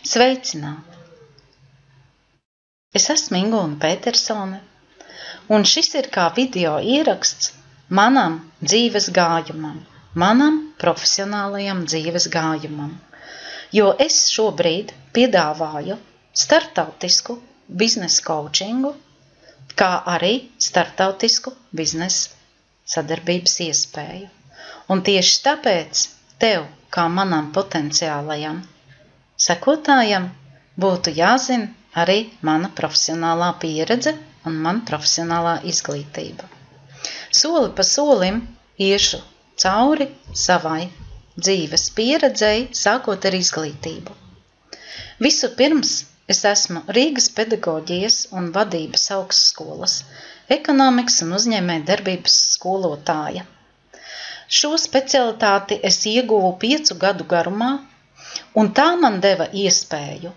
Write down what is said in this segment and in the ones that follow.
Sveicināti! Es esmu Ingūna Petersone, un šis ir kā video ieraksts manam dzīves gājumam, manam profesionālajam dzīves gājumam, jo es šobrīd piedāvāju starptautisku biznesa coachingu, kā arī starptautisku biznesa sadarbības iespēju. Un tieši tāpēc tev, kā manam potenciālajam sekotājam, būtu jāzina arī mana profesionālā pieredze un mana profesionālā izglītība. Soli pa solim iešu cauri savai dzīves pieredzei, sākot ar izglītību. Vispirms es esmu Rīgas pedagoģijas un vadības augstskolas, ekonomikas un uzņēmējdarbības skolotāja. Šo specialitāti es ieguvu 5 gadu garumā, un tā man deva iespēju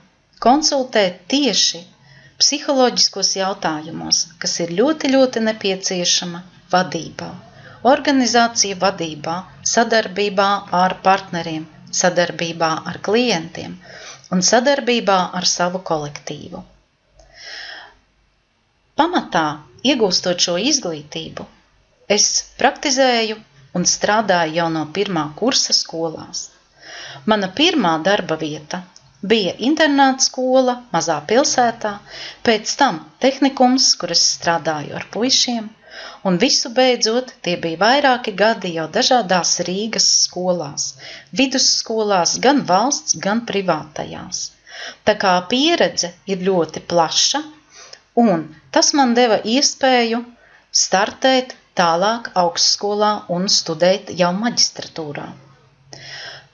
konsultēt tieši psiholoģiskos jautājumos, kas ir ļoti nepieciešama vadībā, organizācija vadībā, sadarbībā ar partneriem, sadarbībā ar klientiem un sadarbībā ar savu kolektīvu. Pamatā, iegūstot šo izglītību, es praktizēju un strādāju jau no 1. kursa skolās. Mana pirmā darba vieta bija internāta skola mazā pilsētā, pēc tam tehnikums, kur es strādāju ar puišiem, un visu beidzot tie bija vairāki gadi jau dažādās Rīgas skolās, vidusskolās, gan valsts, gan privātajās. Tā kā pieredze ir ļoti plaša, un tas man deva iespēju startēt tālāk augstskolā un studēt jau maģistratūrā.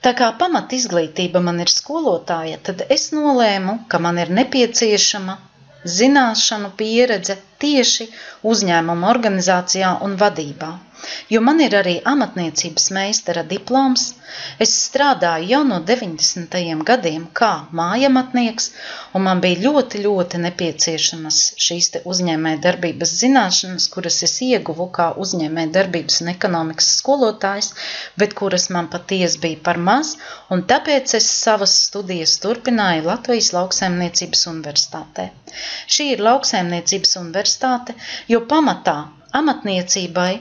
Tā kā pamat izglītība man ir skolotāja, tad es nolēmu, ka man ir nepieciešama zināšanu pieredze tieši uzņēmuma organizācijā un vadībā, jo man ir arī amatniecības meistara diploms. Es strādāju jau no 90. gadiem kā mājamatnieks, un man bija ļoti nepieciešamas šīs te uzņēmējdarbības zināšanas, kuras es ieguvu kā uzņēmējdarbības un ekonomikas skolotājs, bet kuras man patiesi bija par maz, un tāpēc es savas studijas turpināju Latvijas Lauksaimniecības universitātē. Šī ir Lauksaimniecības universitāte, jo pamatā amatniecībai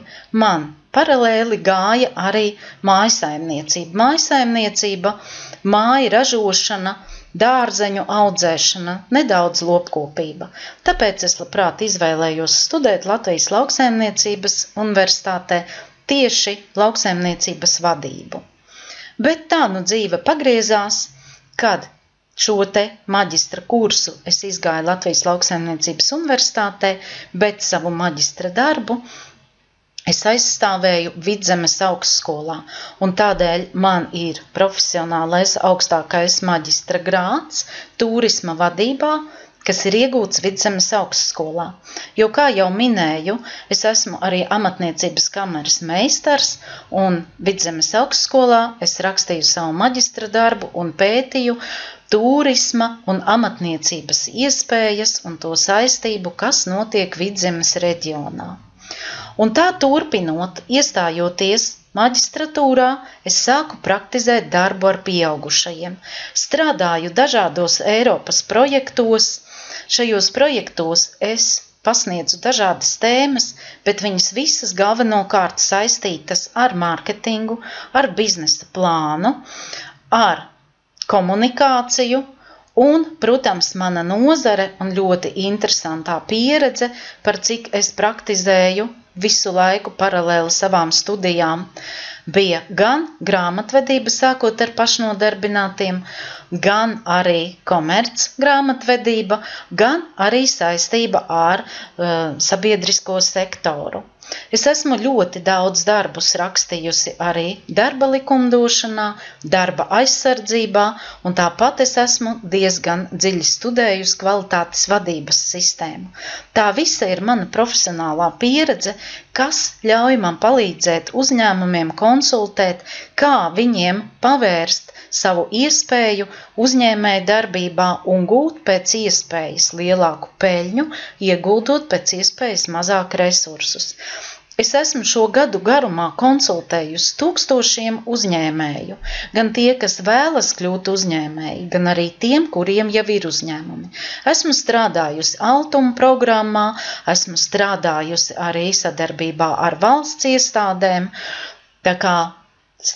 man paralēli gāja arī mājasaimniecība. Mājasaimniecība, māja ražošana, dārzeņu audzēšana, nedaudz lopkopība. Tāpēc es labprāt izvēlējos studēt Latvijas Lauksaimniecības universitātē tieši lauksaimniecības vadību. Bet tā nu dzīve pagriezās, kad šo te maģistra kursu es izgāju Latvijas Lauksaimniecības universitātē, bet savu maģistra darbu es aizstāvēju Vidzemes augstskolā, un tādēļ man ir profesionālais augstākais maģistra grāds turisma vadībā, kas ir iegūts Vidzemes augstskolā. Jo, kā jau minēju, es esmu arī amatniecības kameras meistars, un Vidzemes augstskolā es rakstīju savu maģistra darbu un pētīju turisma un amatniecības iespējas un to saistību, kas notiek Vidzemes reģionā. Un tā turpinot, iestājoties maģistratūrā, es sāku praktizēt darbu ar pieaugušajiem. Strādāju dažādos Eiropas projektos. Šajos projektos es pasniedzu dažādas tēmas, bet viņas visas galvenokārt saistītas ar mārketingu, ar biznesa plānu, ar komunikāciju un, protams, mana nozare un ļoti interesantā pieredze, par cik es praktizēju visu laiku paralēli savām studijām, bija gan grāmatvedība sākot ar pašnodarbinātiem, gan arī komerc grāmatvedība, gan arī saistība ar sabiedrisko sektoru. Es esmu ļoti daudz darbus rakstījusi arī darba likumdošanā, darba aizsardzībā, un tāpat es esmu diezgan dziļi studējusi kvalitātes vadības sistēmu. Tā visa ir mana profesionālā pieredze, kas ļauj man palīdzēt uzņēmumiem konsultēt, kā viņiem pavērst savu iespēju uzņēmēju darbībā un gūt pēc iespējas lielāku peļņu, ieguldot pēc iespējas mazāk resursus. Es esmu šo gadu garumā konsultējusi tūkstošiem uzņēmēju, gan tie, kas vēlas kļūt uzņēmēji, gan arī tiem, kuriem jau ir uzņēmumi. Esmu strādājusi Altuma programmā, esmu strādājusi arī sadarbībā ar valsts iestādēm, tā kā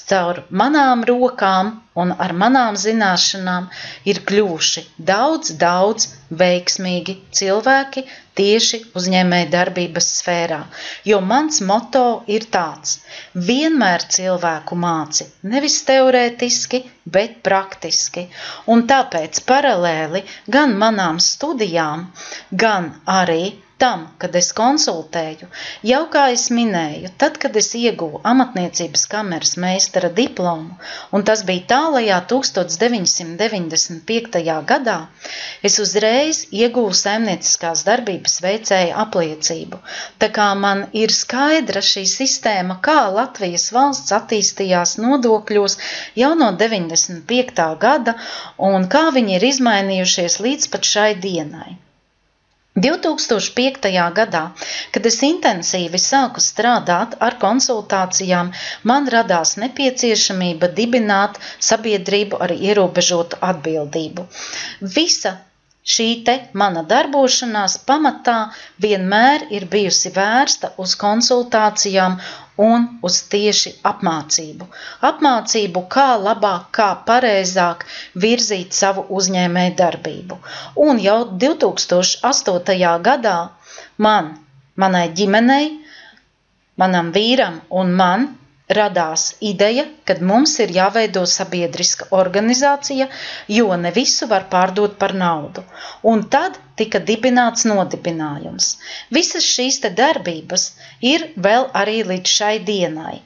caur manām rokām un ar manām zināšanām ir kļuvuši daudz veiksmīgi cilvēki tieši uzņēmēja darbības sfērā, jo mans moto ir tāds: vienmēr cilvēku māci, nevis teorētiski, bet praktiski, un tāpēc paralēli gan manām studijām, gan arī tam, kad es konsultēju, jau kā es minēju, tad, kad es ieguvu amatniecības kameras meistara diplomu, un tas bija tālajā 1995. gadā, es uzreiz ieguvu saimnieciskās darbības veicēja apliecību. Tā kā man ir skaidra šī sistēma, kā Latvijas valsts attīstījās nodokļos jau no 95. gada, un kā viņi ir izmainījušies līdz pat šai dienai. 2005. gadā, kad es intensīvi sāku strādāt ar konsultācijām, man radās nepieciešamība dibināt sabiedrību ar ierobežotu atbildību. Visa šī te mana darbošanās pamatā vienmēr ir bijusi vērsta uz konsultācijām un uz tieši apmācību. Apmācību, kā labāk, kā pareizāk virzīt savu uzņēmēju darbību. Un jau 2008. gadā manai ģimenei, manam vīram un man radās ideja, kad mums ir jāveido sabiedriska organizācija, jo ne visu var pārdot par naudu. Un tad tika dibināts nodibinājums. Visas šīs te darbības ir vēl arī līdz šai dienai.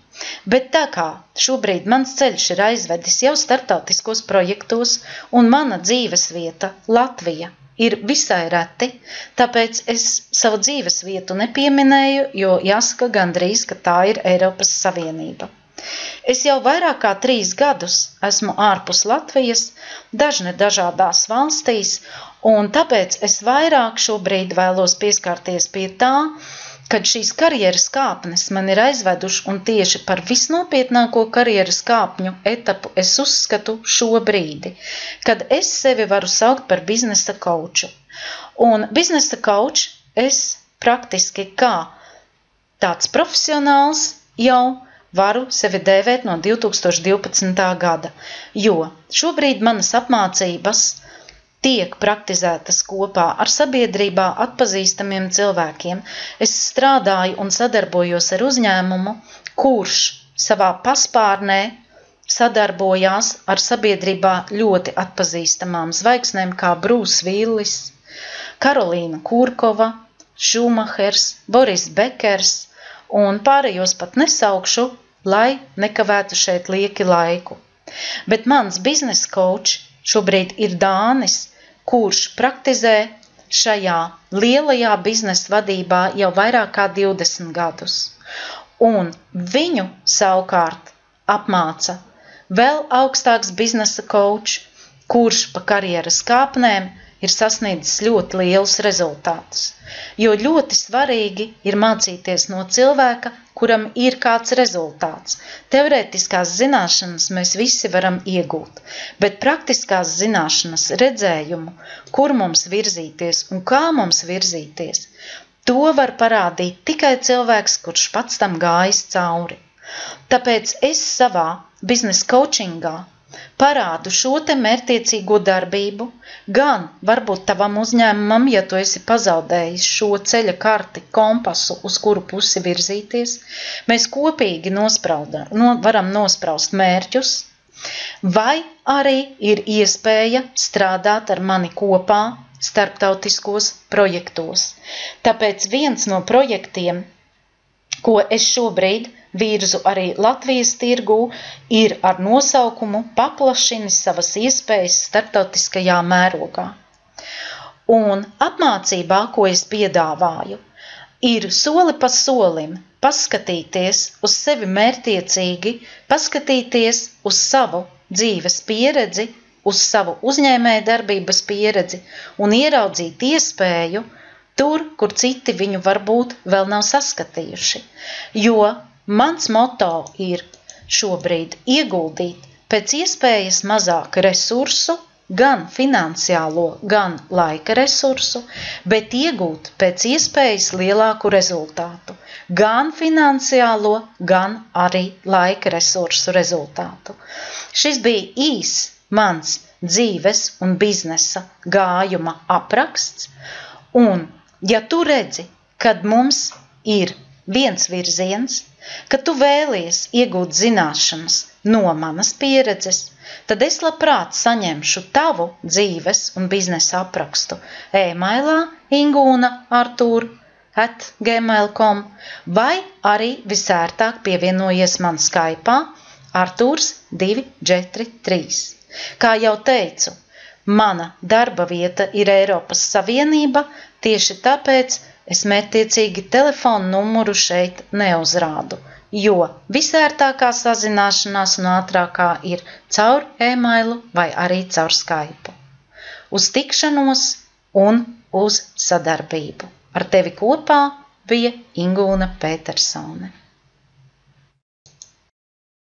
Bet tā kā šobrīd mans ceļš ir aizvedis jau starptautiskos projektos un mana dzīves vieta Latvija ir visai reti, tāpēc es savu dzīves vietu nepieminēju, jo jāsaka gandrīz, ka tā ir Eiropas Savienība. Es jau vairāk kā 3 gadus esmu ārpus Latvijas, dažādās valstīs, un tāpēc es vairāk šobrīd vēlos pieskarties pie tā, kad šīs karjeras kāpnes man ir aizveduši, un tieši par visnopietnāko karjeras kāpņu etapu es uzskatu šo brīdi, kad es sevi varu saukt par biznesa kauču. Un biznesa kauč es praktiski kā tāds profesionāls jau varu sevi dēvēt no 2012. gada, jo šobrīd manas apmācības tiek praktizētas kopā ar sabiedrībā atpazīstamiem cilvēkiem. Es strādāju un sadarbojos ar uzņēmumu, kurš savā paspārnē sadarbojās ar sabiedrībā ļoti atpazīstamām zvaigznēm kā Bruce Willis, Karolīna Kurkova, Šumahers, Boris Bekers, un pārējos pat nesaukšu, lai nekavētu šeit lieki laiku. Bet mans biznesa kaučs šobrīd ir Dānis, kurš praktizē šajā lielajā biznesa vadībā jau vairāk kā 20 gadus. Un viņu savukārt apmāca vēl augstāks biznesa kaučs, kurš pa karjeras kāpnēm ir sasniedzis ļoti lielus rezultātus. Jo ļoti svarīgi ir mācīties no cilvēka, kuram ir kāds rezultāts. Teorētiskās zināšanas mēs visi varam iegūt, bet praktiskās zināšanas redzējumu, kur mums virzīties un kā mums virzīties, to var parādīt tikai cilvēks, kurš pats tam gājis cauri. Tāpēc es savā biznesa coachingā parādu šo te mērķtiecīgo darbību, gan varbūt tavam uzņēmumam, ja tu esi pazaudējis šo ceļa karti, kompasu, uz kuru pusi virzīties, mēs kopīgi varam nospraust mērķus, vai arī ir iespēja strādāt ar mani kopā starptautiskos projektos. Tāpēc viens no projektiem, ko es šobrīd virzu arī Latvijas tirgū, ir ar nosaukumu Paplašini savas iespējas starptautiskajā mērogā. Un apmācībā, ko es piedāvāju, ir soli pa solim paskatīties uz sevi mērķtiecīgi, paskatīties uz savu dzīves pieredzi, uz savu uzņēmēja darbības pieredzi un ieraudzīt iespēju tur, kur citi viņu varbūt vēl nav saskatījuši, jo mans moto ir šobrīd ieguldīt pēc iespējas mazāk resursu, gan finansiālo, gan laika resursu, bet iegūt pēc iespējas lielāku rezultātu, gan finansiālo, gan arī laika resursu rezultātu. Šis bija īss mans dzīves un biznesa gājuma apraksts, un ja tu redzi, kad mums ir viens virziens, ka tu vēlies iegūt zināšanas no manas pieredzes, tad es labprāt saņemšu tavu dzīves un biznesa aprakstu e-mailā inguna.artur@gmail.com vai arī visērtāk pievienojies man Skype'ā Arturs 243. Kā jau teicu, mana darba vieta ir Eiropas Savienība, tieši tāpēc es mērķtiecīgi telefonu numuru šeit neuzrādu, jo visērtākā sazināšanās un ātrākā ir caur e-mailu vai arī caur Skype. Uz tikšanos un uz sadarbību. Ar tevi kopā bija Ingūna Petersone.